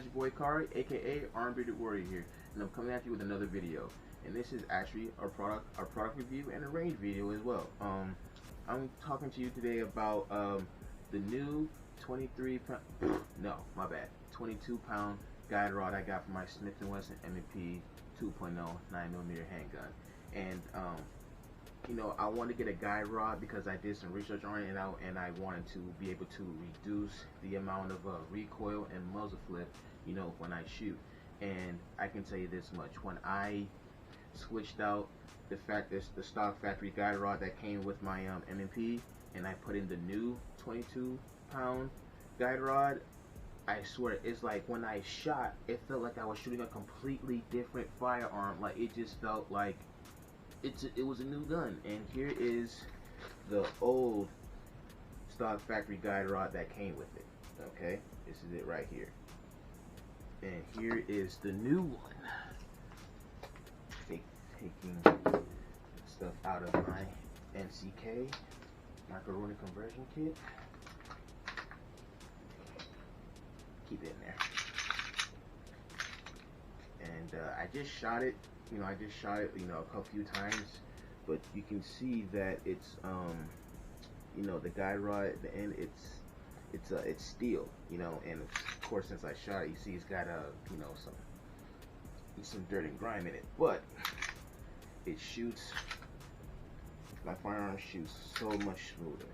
guys, your boy Kari, aka Arm Bearded Warrior here, and I'm coming at you with another video. And this is actually our product review and a range video as well. I'm talking to you today about the new 22 pound guide rod I got from my Smith & Wesson M&P 2.0 9mm handgun. And you know, I wanted to get a guide rod because I did some research on it, and I wanted to be able to reduce the amount of recoil and muzzle flip, you know, when I shoot. And I can tell you this much: when I switched out the stock factory guide rod that came with my M&P, and I put in the new 22 pound guide rod, I swear, it's like when I shot, it felt like I was shooting a completely different firearm. Like, it just felt like it was a new gun. And here is the old stock factory guide rod that came with it. Okay, this is it right here. And here is the new one. Taking stuff out of my MCK macaroni conversion kit. Keep it in there. And I just shot it. You know, a few times, but you can see that it's you know, the guide rod at the end, it's steel, you know. And of course, since I shot it, you see it's got you know, some dirt and grime in it, but it shoots, my firearm shoots so much smoother.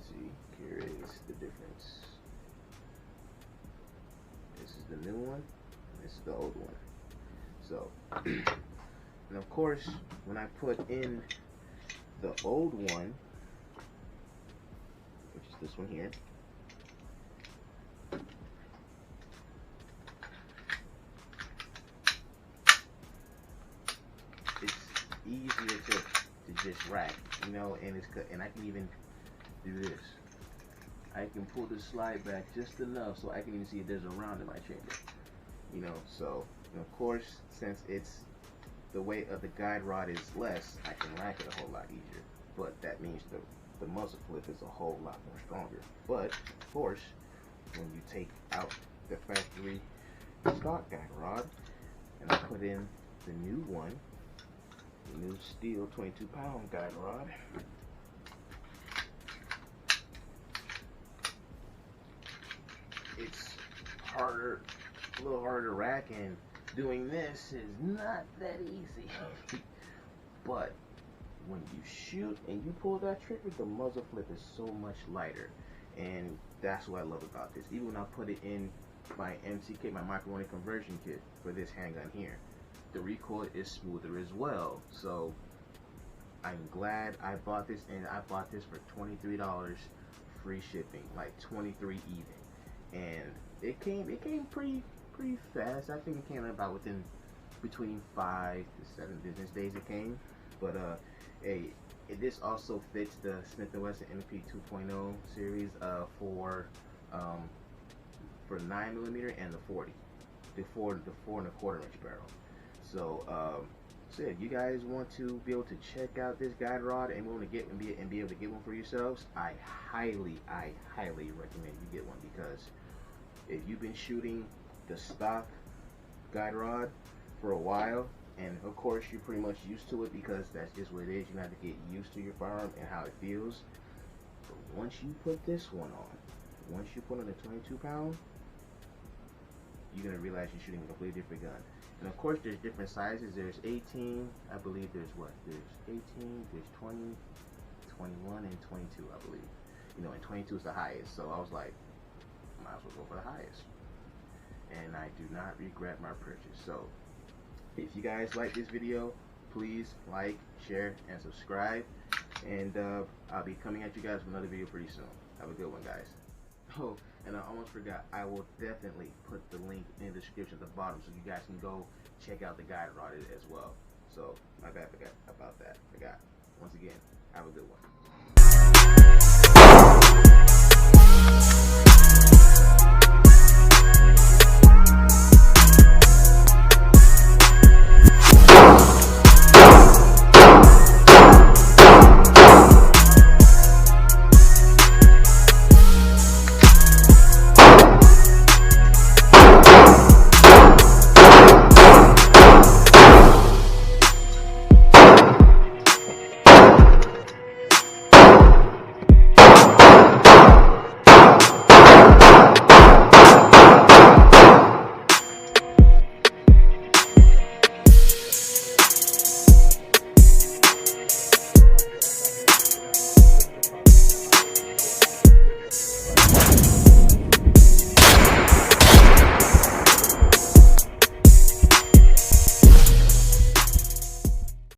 See, here is the difference. This is the new one, and this is the old one. So, and of course, when I put in the old one, which is this one here, it's easier to just rack, you know, and I can even do this. I can pull the slide back just enough so I can even see if there's a round in my chamber, you know. So, and of course, since it's the weight of the guide rod is less, I can rack it a whole lot easier. But that means the muzzle flip is a whole lot more stronger. But of course, when you take out the factory stock guide rod and I put in the new one, the new steel 22 pound guide rod, it's harder, a little harder to rack, and doing this is not that easy. But when you shoot and you pull that trigger, the muzzle flip is so much lighter, and that's what I love about this. Even when I put it in my MCK, my macaroni conversion kit for this handgun here, the recoil is smoother as well. So I'm glad I bought this, and I bought this for $23 free shipping, like 23 even. And it came pretty fast. I think it came about between 5 to 7 business days it came. But this also fits the Smith & Wesson M&P 2.0 series for 9mm and the 40, the 4 1/4 inch barrel. So so yeah, you guys want to be able to check out this guide rod and want to get and be able to get one for yourselves, I highly recommend you get one, because if you've been shooting the stock guide rod for a while, and of course you're pretty much used to it because that's just what it is, you have to get used to your firearm and how it feels. But once you put this one on, once you put on the 22 pound, you're gonna realize you're shooting a completely different gun. And of course, there's different sizes. There's 18, I believe. There's 18, there's 20, 21, and 22, I believe. You know, and 22 is the highest. So I was like, might as well go for the highest. And I do not regret my purchase. So if you guys like this video, please like, share, and subscribe. And I'll be coming at you guys with another video pretty soon. Have a good one, guys. Oh, and I almost forgot, I will definitely put the link in the description at the bottom so you guys can go check out the guide rod as well. So my bad, forgot about that. Once again, have a good one.